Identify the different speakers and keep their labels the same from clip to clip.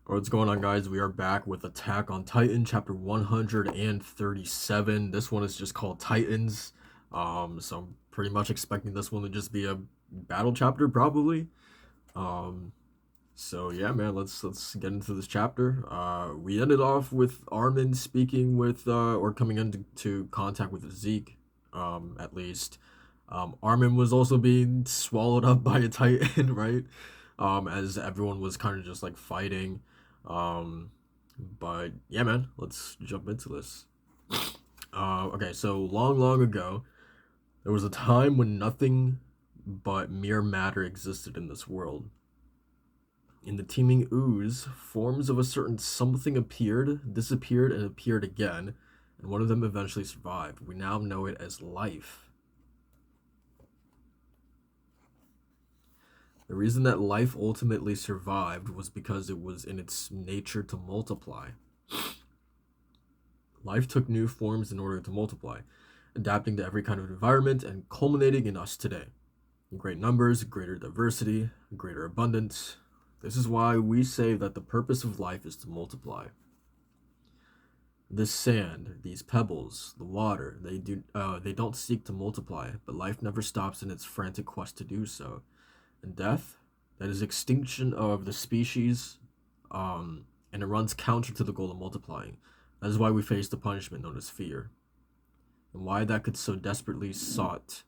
Speaker 1: What's going on, guys? We are back with Attack on Titan, chapter 137. This one is just called Titans. So I'm pretty much expecting this one to just be a battle chapter, probably. Um, so yeah, man, let's get into this chapter. We ended off with Armin speaking with or coming into contact with Zeke, at least. Armin was also being swallowed up by a Titan, right? As everyone was kind of just like fighting. Um, but yeah, man, let's jump into this. Okay, so long ago, there was a time when nothing but mere matter existed in this world. In the teeming ooze, forms of a certain something appeared, disappeared, and appeared again, and one of them eventually survived. We now know it as life. The reason that life ultimately survived was because it was in its nature to multiply. Life took new forms in order to multiply, adapting to every kind of environment and culminating in us today. In great numbers, greater diversity, greater abundance. This is why we say that the purpose of life is to multiply. This sand, these pebbles, the water, they don't seek to multiply, but life never stops in its frantic quest to do so. And death, that is extinction of the species, and it runs counter to the goal of multiplying. That is why we face the punishment known as fear, and why that could so desperately sought,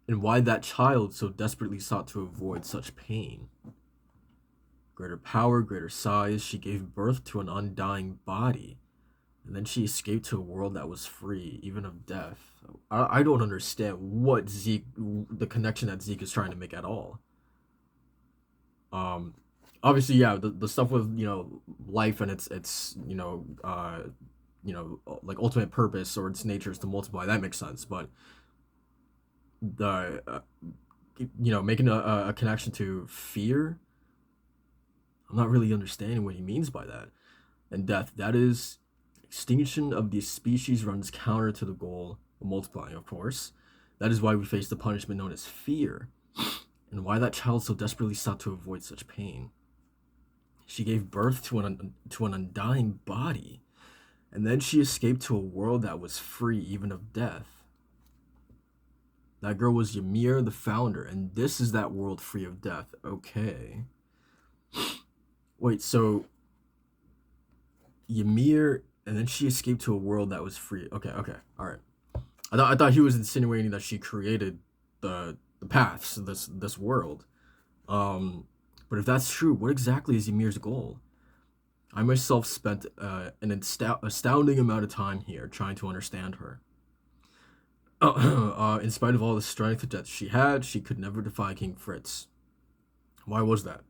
Speaker 1: and why that child so desperately sought to avoid such pain. Greater power, greater size, she gave birth to an undying body, and then she escaped to a world that was free, even of death. I don't understand what the connection that Zeke is trying to make at all. Um, Obviously, yeah, the stuff with life and its like ultimate purpose or its nature is to multiply. That makes sense, but the making a connection to fear, I'm not really understanding what he means by that. And death, that is extinction of the species runs counter to the goal of multiplying, of course. That is why we face the punishment known as fear, and why that child so desperately sought to avoid such pain. She gave birth to an undying body, and then she escaped to a world that was free even of death. That girl was Ymir, the founder, and this is that world free of death. Okay. Wait, so Ymir, and then she escaped to a world that was free. Okay, all right. I thought he was insinuating that she created the paths, this world. Um, but if that's true, what exactly is Ymir's goal? I myself spent astounding amount of time here trying to understand her. In spite of all the strength that she had, she could never defy King Fritz. Why was that?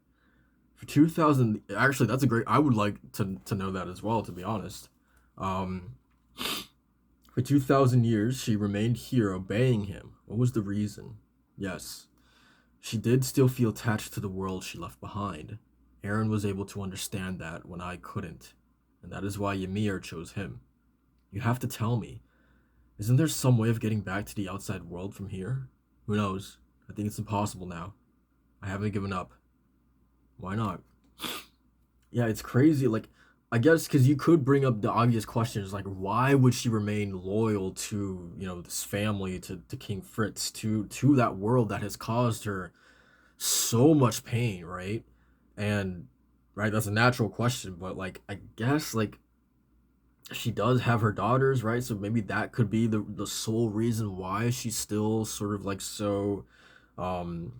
Speaker 1: For 2,000, actually, that's a great. I would like to know that as well, to be honest. Um, for 2,000 years, she remained here obeying him. What was the reason? Yes, she did still feel attached to the world she left behind. Aaron was able to understand that when I couldn't, and that is why Ymir chose him. You have to tell me, isn't there some way of getting back to the outside world from here? Who knows? I think it's impossible now. I haven't given up. Why not? Yeah, it's crazy. Like, I guess because you could bring up the obvious questions, like why would she remain loyal to this family, to King Fritz, to that world that has caused her so much pain, right? And right, that's a natural question, but like I guess like she does have her daughters, right? So maybe that could be the sole reason why she's still sort of like so um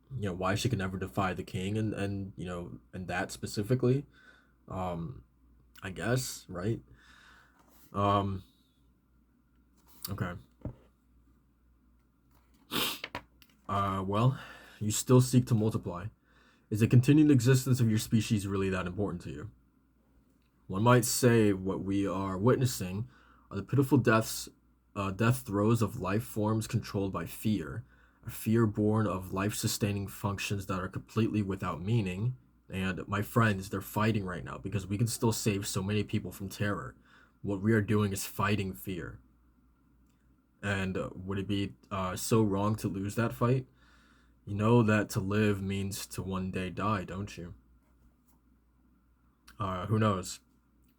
Speaker 1: why she can never defy the king and and that specifically. Um I guess, right? Um okay. Well, you still seek to multiply. Is the continued existence of your species really that important to you? One might say what we are witnessing are the pitiful death throes of life forms controlled by fear, a fear born of life-sustaining functions that are completely without meaning. And my friends, they're fighting right now because we can still save so many people from terror. What we are doing is fighting fear. And would it be so wrong to lose that fight? You know that to live means to one day die, don't you? Who knows?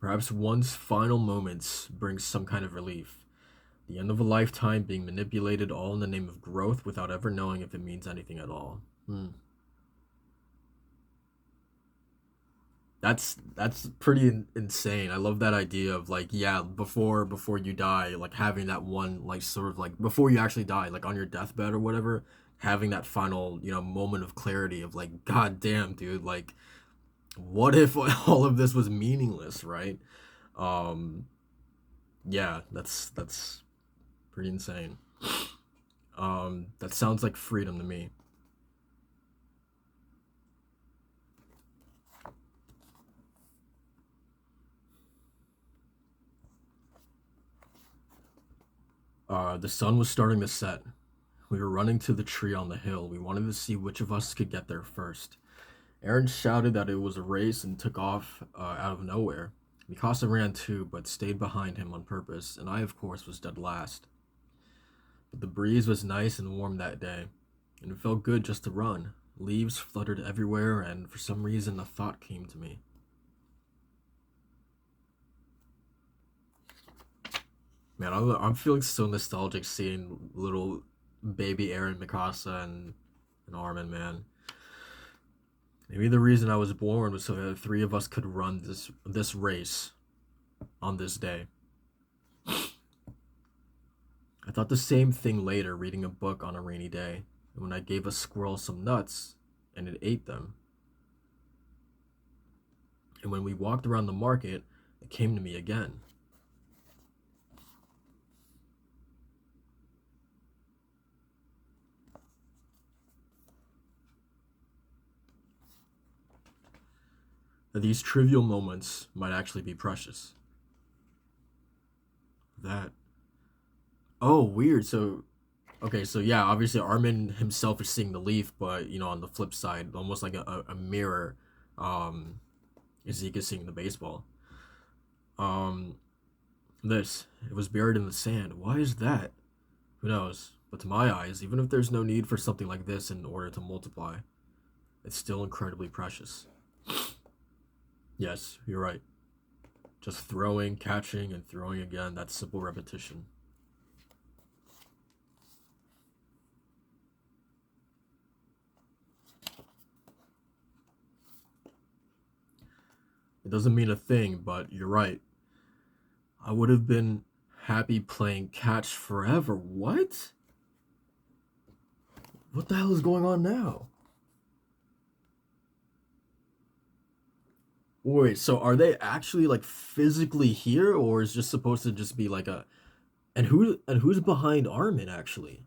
Speaker 1: Perhaps one's final moments brings some kind of relief. The end of a lifetime being manipulated all in the name of growth without ever knowing if it means anything at all. That's pretty insane. I love that idea of like, yeah, before you die, like having that one like sort of like before you actually die, like on your deathbed or whatever, having that final, moment of clarity of like, god damn, dude, like what if all of this was meaningless, right? Um yeah, that's pretty insane. That sounds like freedom to me. The sun was starting to set. We were running to the tree on the hill. We wanted to see which of us could get there first. Aaron shouted that it was a race and took off out of nowhere. Mikasa ran too, but stayed behind him on purpose, and I, of course, was dead last. But the breeze was nice and warm that day, and it felt good just to run. Leaves fluttered everywhere, and for some reason, a thought came to me. Man, I'm feeling so nostalgic seeing little baby Aaron, Mikasa, and Armin, man. Maybe the reason I was born was so that the three of us could run this race on this day. I thought the same thing later reading a book on a rainy day, and when I gave a squirrel some nuts and it ate them. And when we walked around the market, it came to me again. That these trivial moments might actually be precious. That Oh, weird. So okay, so yeah, obviously Armin himself is seeing the leaf, but on the flip side, almost like a mirror, um, Zeke is seeing the baseball. Um, this it was buried in the sand. Why is that? Who knows? But to my eyes, even if there's no need for something like this in order to multiply, it's still incredibly precious. Yes, you're right. Just throwing, catching, and throwing again, that simple repetition. It doesn't mean a thing, but you're right. I would have been happy playing catch forever. What? What the hell is going on now? Wait, so are they actually like physically here, or is just supposed to just be like a? And who's behind Armin actually?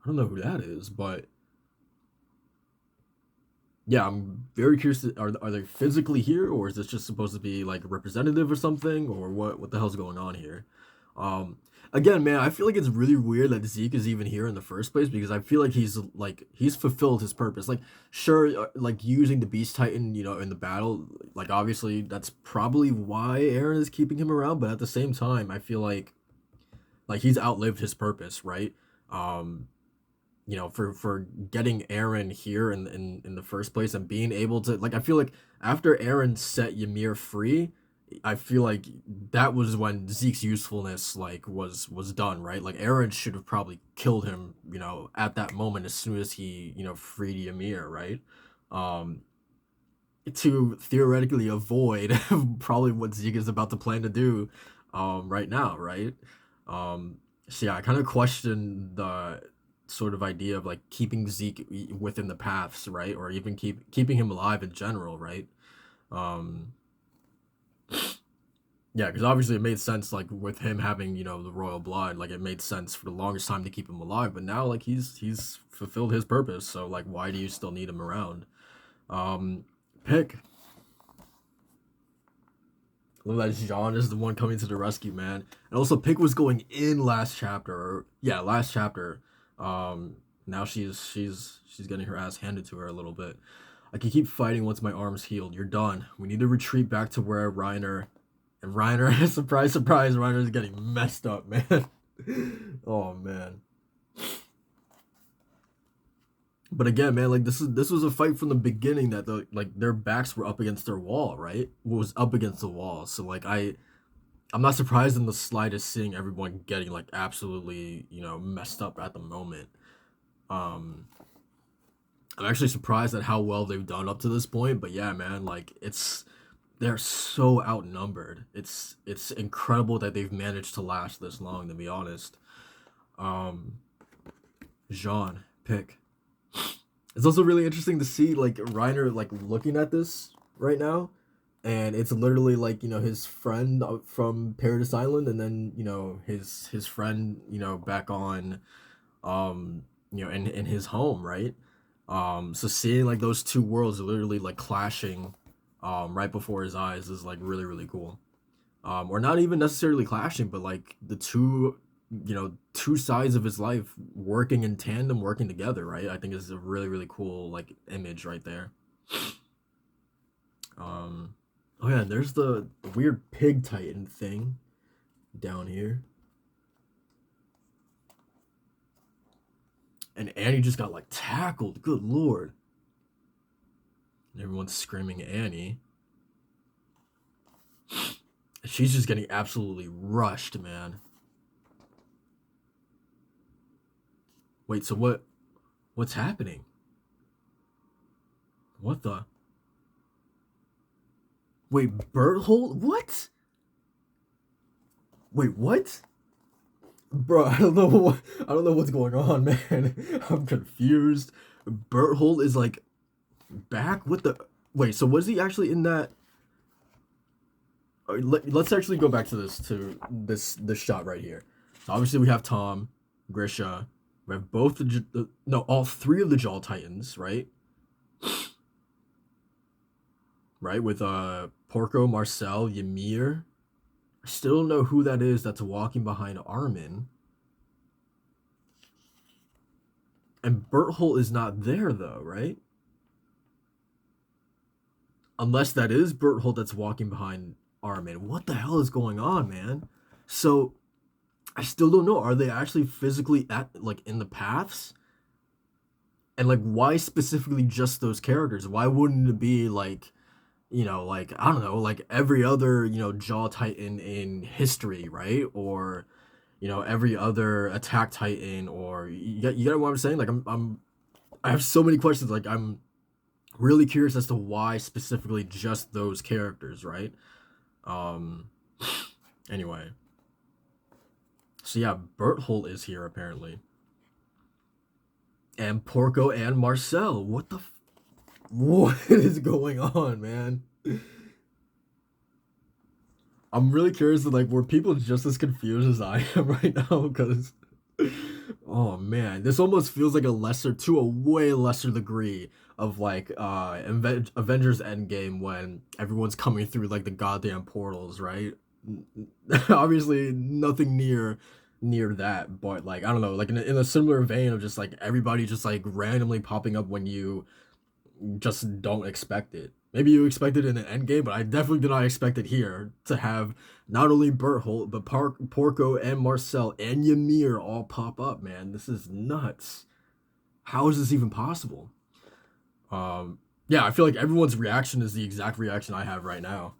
Speaker 1: I don't know who that is, but yeah, I'm very curious. Are they physically here, or is this just supposed to be like a representative or something, or what the hell's going on here? Um, Again, man, I feel like it's really weird that Zeke is even here in the first place because I feel like he's fulfilled his purpose. Like, sure, like using the Beast Titan, in the battle, like obviously that's probably why Aaron is keeping him around. But at the same time, I feel like he's outlived his purpose, right? Um, for getting Aaron here in the first place and being able to like I feel like after Aaron set Ymir free, I feel like that was when Zeke's usefulness like was done, right? Like Aaron should have probably killed him, at that moment as soon as he, freed Ymir, right? Um to theoretically avoid probably what Zeke is about to plan to do right now, right? So yeah, I kind of question the sort of idea of like keeping Zeke within the paths, right? Or even keeping him alive in general, right? Um yeah, because obviously it made sense like with him having, the royal blood, like it made sense for the longest time to keep him alive, but now like he's fulfilled his purpose, so like why do you still need him around? Um Pick. Love that Jean is the one coming to the rescue, man. And also, Pick was going in last chapter. Yeah, last chapter. Now she's getting her ass handed to her a little bit. I can keep fighting once my arm's healed. You're done. We need to retreat back to where Reiner and Reiner. Surprise, surprise. Reiner is getting messed up, man. Oh man. But again, man, like this was a fight from the beginning that their backs were up against their wall, right? Was up against the wall. So like I'm not surprised in the slightest seeing everyone getting like absolutely, messed up at the moment. Um I'm actually surprised at how well they've done up to this point, but yeah, man, like they're so outnumbered. It's incredible that they've managed to last this long, to be honest. Um Jean, pick. It's also really interesting to see like Reiner like looking at this right now, and it's literally like his friend from Paradise Island, and then his friend back on in his home, right? So seeing like those two worlds literally like clashing right before his eyes is like really really cool. Or not even necessarily clashing, but like the two sides of his life working in tandem, working together, right? I think is a really really cool like image right there. Um, oh yeah, there's the weird pig titan thing down here, and Annie just got like tackled. Good lord! And everyone's screaming Annie. She's just getting absolutely rushed, man. Wait, so what's happening? What the? Wait, Berthold? What? Wait, what? Bro, I don't know what's going on, man. I'm confused. Berthold is like back with the wait, so was he actually in that let's actually go back to this shot right here. So obviously we have Tom, Grisha, we have both no, all three of the Jaw Titans, right? Right, with Porco, Marcel, Ymir. I still don't know who that is that's walking behind Armin. And Berthold is not there though, right? Unless that is Berthold that's walking behind Armin. What the hell is going on, man? So I still don't know. Are they actually physically at like in the paths? And like why specifically just those characters? Why wouldn't it be like, like I don't know, like every other, Jaw Titan in history, right? Or, every other Attack Titan or you get what I'm saying? Like I have so many questions. Like I'm really curious as to why specifically just those characters, right? Um anyway. So yeah, Berthold is here apparently. And Porco and Marcel. What is going on, man? I'm really curious. Like, were people just as confused as I am right now? Because, oh man, this almost feels like to a way lesser degree of like Avengers Endgame when everyone's coming through like the goddamn portals, right? Obviously, nothing near that, but like I don't know, like in a similar vein of just like everybody just like randomly popping up when you just don't expect it. Maybe you expect it in an end game, but I definitely did not expect it here to have not only Berthold, but Porco and Marcel and Ymir all pop up, man. This is nuts. How is this even possible? Yeah, I feel like everyone's reaction is the exact reaction I have right now.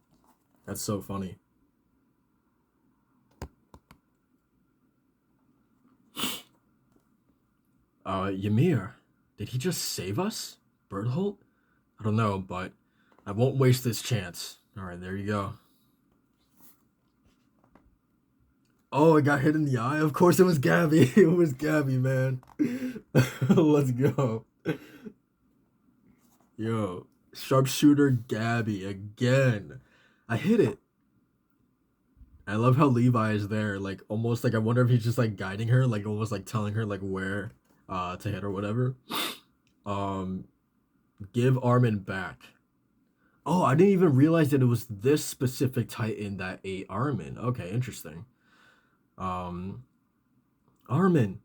Speaker 1: That's so funny. Ymir, did he just save us? Berthold? I don't know, but I won't waste this chance. All right, there you go. Oh, it got hit in the eye. Of course, it was Gabby. It was Gabby, man. Let's go. Yo, sharpshooter Gabby again. I hit it. I love how Levi is there, like almost like I wonder if he's just like guiding her, like almost like telling her like where to hit or whatever. Um, give Armin back. Oh, I didn't even realize that it was this specific Titan that ate Armin. Okay, interesting. Um, Armin.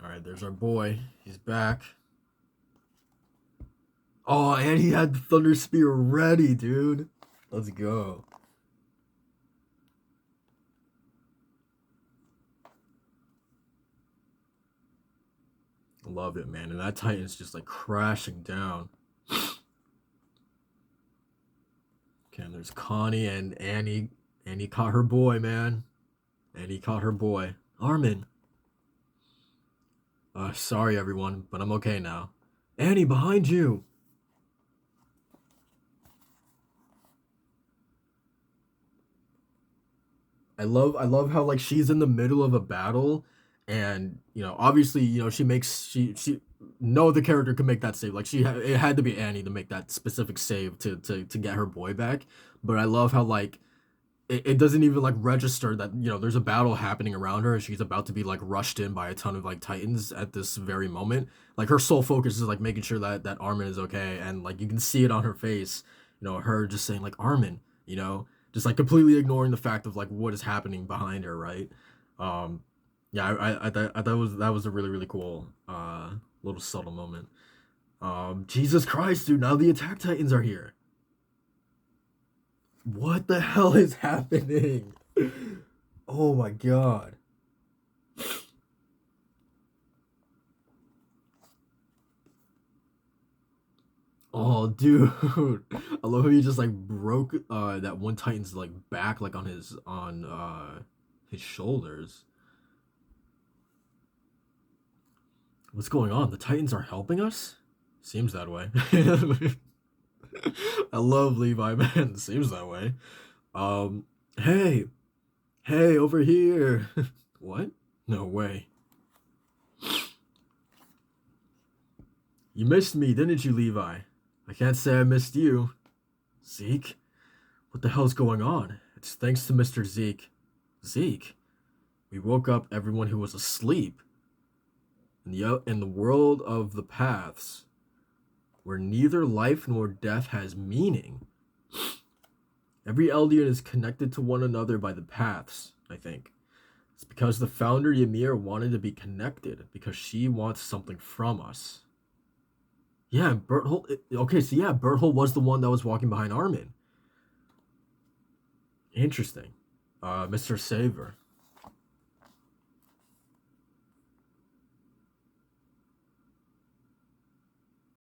Speaker 1: All right, there's our boy. He's back. Oh, and he had the Thunder Spear ready, dude. Let's go. Love it, man. And that Titan's just like crashing down. Okay, and there's Connie and Annie. Annie caught her boy, man. Annie caught her boy. Armin. Sorry everyone, but I'm okay now. Annie, behind you. I love how like she's in the middle of a battle, and obviously she no other character could make that save. Like it had to be Annie to make that specific save to get her boy back. But I love how like it doesn't even like register that there's a battle happening around her and she's about to be like rushed in by a ton of like titans at this very moment. Like her sole focus is like making sure that Armin is okay, and like you can see it on her face, her just saying like Armin, just like completely ignoring the fact of like what is happening behind her, right? um yeah, I thought that was a really really cool little subtle moment. Jesus Christ, dude, now the attack titans are here. What the hell is happening? Oh my god. Oh dude. I love how he just like broke that one Titan's like back like on his shoulders. What's going on? The Titans are helping us? Seems that way. I love Levi, man. Seems that way. Um hey, hey over here. What? No way. You missed me, didn't you, Levi? I can't say I missed you. Zeke? What the hell's going on? It's thanks to Mr. Zeke. Zeke? We woke up everyone who was asleep. In the world of the paths, where neither life nor death has meaning. Every Eldian is connected to one another by the paths, I think. It's because the founder Ymir wanted to be connected, because she wants something from us. Yeah, Berthold. Okay, so yeah, Berthold was the one that was walking behind Armin. Interesting. Mr. Saver.